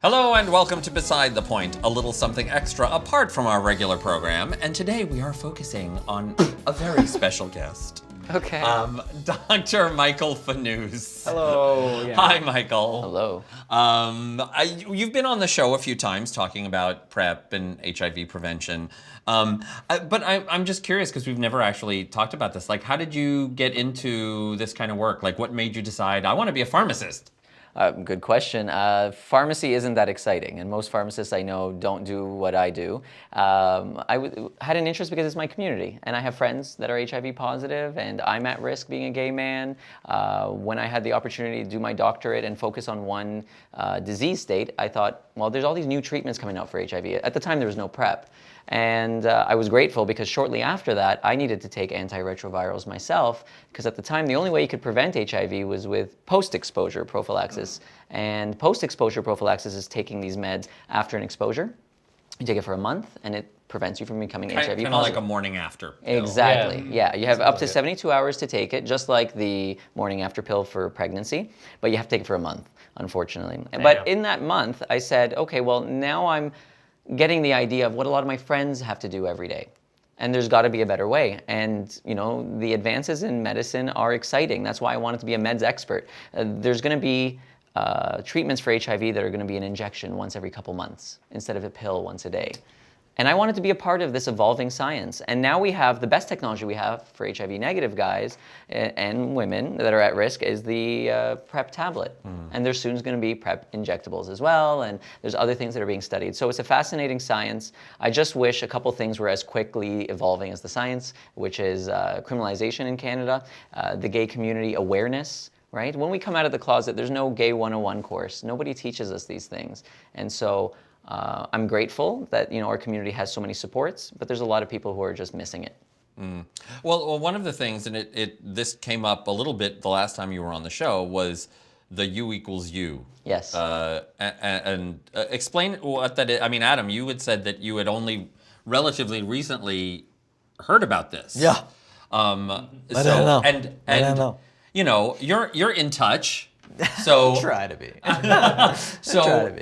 Hello and welcome to Beside the Point, a little something extra apart from our regular program. And today we are focusing on a very special guest. Okay. Dr. Michael Fanous. Hello. Yeah. Hi, Michael. Hello. You've been on the show a few times talking about PrEP and HIV prevention. But I'm just curious because we've never actually talked about this. Like, how did you get into this kind of work? Like, what made you decide, I want to be a pharmacist? Good question. Pharmacy isn't that exciting, and most pharmacists I know don't do what I do. Had an interest because it's my community, and I have friends that are HIV positive, and I'm at risk being a gay man. When I had the opportunity to do my doctorate and focus on one disease state, I thought, well, there's all these new treatments coming out for HIV. At the time, there was no PrEP. And I was grateful because shortly after that, I needed to take antiretrovirals myself because at the time, the only way you could prevent HIV was with post-exposure prophylaxis. And post-exposure prophylaxis is taking these meds after an exposure. You take it for a month, and it prevents you from becoming HIV positive. Kind of like a morning after pill. Exactly, yeah. You have up to 72 hours to take it, just like the morning after pill for pregnancy, but you have to take it for a month, unfortunately. Damn. But in that month, I said, okay, well, now I'm getting the idea of what a lot of my friends have to do every day. And there's got to be a better way. And, you know, the advances in medicine are exciting. That's why I wanted to be a meds expert. There's going to be treatments for HIV that are going to be an injection once every couple months instead of a pill once a day. And I wanted to be a part of this evolving science. And now we have the best technology we have for HIV negative guys and women that are at risk is the PrEP tablet. And there's soon going to be PrEP injectables as well. And there's other things that are being studied. So it's a fascinating science. I just wish a couple things were as quickly evolving as the science, which is criminalization in Canada, the gay community awareness. Right? When we come out of the closet, there's no gay 101 course. Nobody teaches us these things. And so I'm grateful that our community has so many supports, but there's a lot of people who are just missing it. Well, one of the things, and this came up a little bit the last time you were on the show, was the U equals U. Yes. Explain what that is. I mean, Adam, you had said that you had only relatively recently heard about this. Yeah. I don't know. And I don't know. You know, you're in touch. So Try to be. So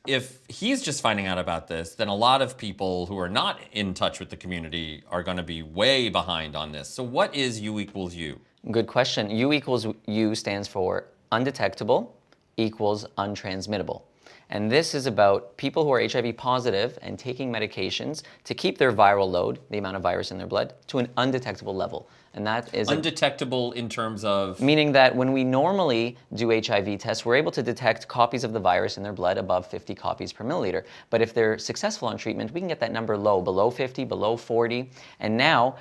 if he's just finding out about this, then a lot of people who are not in touch with the community are going to be way behind on this. So what is U equals U? Good question. U equals U stands for undetectable equals untransmittable. And this is about people who are HIV positive and taking medications to keep their viral load, the amount of virus in their blood, to an undetectable level. And that is undetectable in terms of? Meaning that when we normally do HIV tests, we're able to detect copies of the virus in their blood above 50 copies per milliliter. But if they're successful on treatment, we can get that number low, below 50, below 40. And now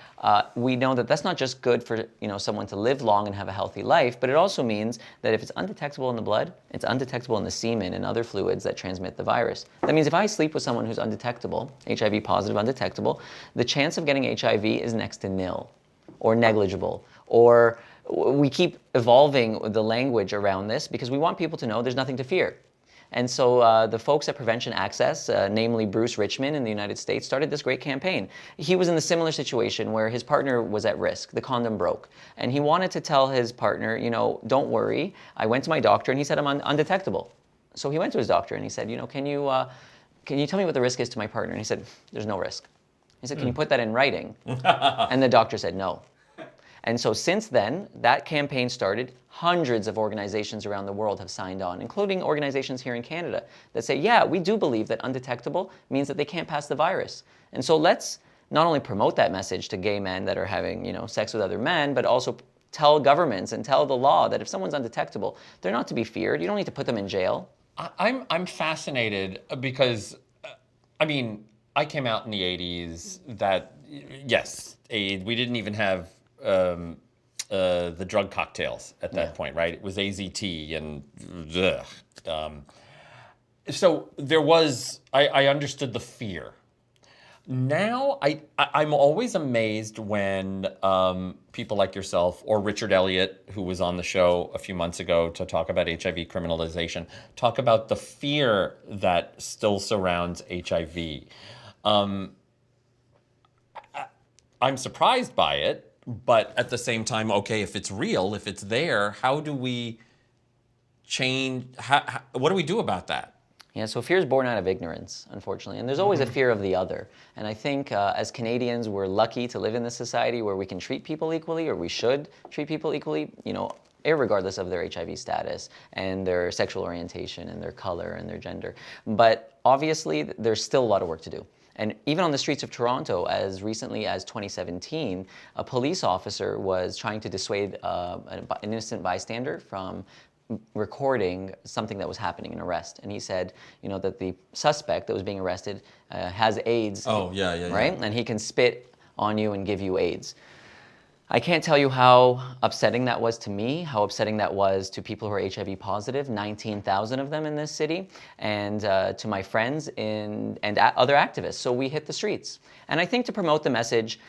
we know that that's not just good for someone to live long and have a healthy life, but it also means that if it's undetectable in the blood, it's undetectable in the semen and other fluids that transmit the virus. That means if I sleep with someone who's undetectable, HIV positive, undetectable, the chance of getting HIV is next to nil. Or negligible, or we keep evolving the language around this because we want people to know there's nothing to fear. And so the folks at Prevention Access, namely Bruce Richmond in the United States, started this great campaign. He was in a similar situation where his partner was at risk, the condom broke, and he wanted to tell his partner, don't worry, I went to my doctor and he said I'm undetectable. So he went to his doctor and he said, can you tell me what the risk is to my partner? And he said, there's no risk. He said, can you put that in writing? And the doctor said no. And so since then, that campaign started. Hundreds of organizations around the world have signed on, including organizations here in Canada that say, yeah, we do believe that undetectable means that they can't pass the virus. And so let's not only promote that message to gay men that are having sex with other men, but also tell governments and tell the law that if someone's undetectable, they're not to be feared. You don't need to put them in jail. I'm fascinated because, I came out in the 80s that, yes, we didn't even have the drug cocktails at that point, right? It was AZT and so there was, I understood the fear. Now, I'm always amazed when people like yourself or Richard Elliott, who was on the show a few months ago to talk about HIV criminalization, talk about the fear that still surrounds HIV. I'm surprised by it, but at the same time, okay, if it's real, if it's there, how do we change? What do we do about that? Yeah, so fear is born out of ignorance, unfortunately, and there's always a fear of the other. And I think as Canadians, we're lucky to live in this society where we can treat people equally, or we should treat people equally, you know, irregardless of their HIV status and their sexual orientation and their color and their gender. But obviously, there's still a lot of work to do. And even on the streets of Toronto, as recently as 2017, a police officer was trying to dissuade an innocent bystander from recording something that was happening, an arrest. And he said, you know, that the suspect that was being arrested has AIDS. Oh, yeah. Right? And he can spit on you and give you AIDS. I can't tell you how upsetting that was to me, how upsetting that was to people who are HIV positive, 19,000 of them in this city, and to my friends and other activists. So we hit the streets. And I think to promote the message,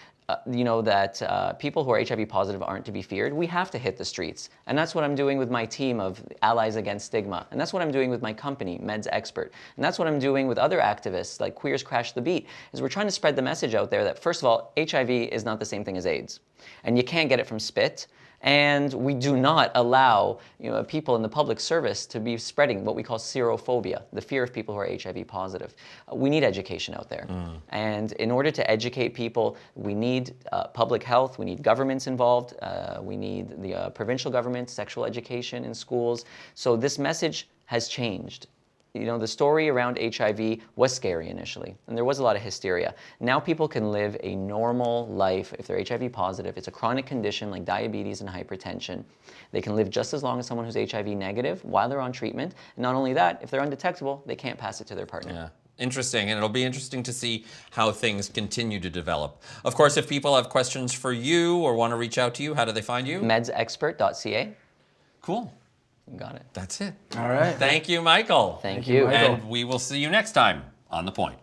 you know, that people who are HIV positive aren't to be feared, we have to hit the streets. And that's what I'm doing with my team of Allies Against Stigma. And that's what I'm doing with my company, Meds Expert. And that's what I'm doing with other activists like Queers Crash the Beat, is we're trying to spread the message out there that, first of all, HIV is not the same thing as AIDS. And you can't get it from spit. And we do not allow, you know, people in the public service to be spreading what we call serophobia, the fear of people who are HIV positive. We need education out there. And in order to educate people, we need public health, we need governments involved, we need the provincial government, sexual education in schools. So this message has changed. You know, the story around HIV was scary initially, and there was a lot of hysteria. Now people can live a normal life if they're HIV positive. It's a chronic condition like diabetes and hypertension. They can live just as long as someone who's HIV negative while they're on treatment. And not only that, if they're undetectable, they can't pass it to their partner. Yeah. Interesting, and it'll be interesting to see how things continue to develop. Of course, if people have questions for you or want to reach out to you, how do they find you? Medsexpert.ca. Cool. You got it. That's it. All right. Thank you, Michael. Thank you. Michael. And we will see you next time on The Point.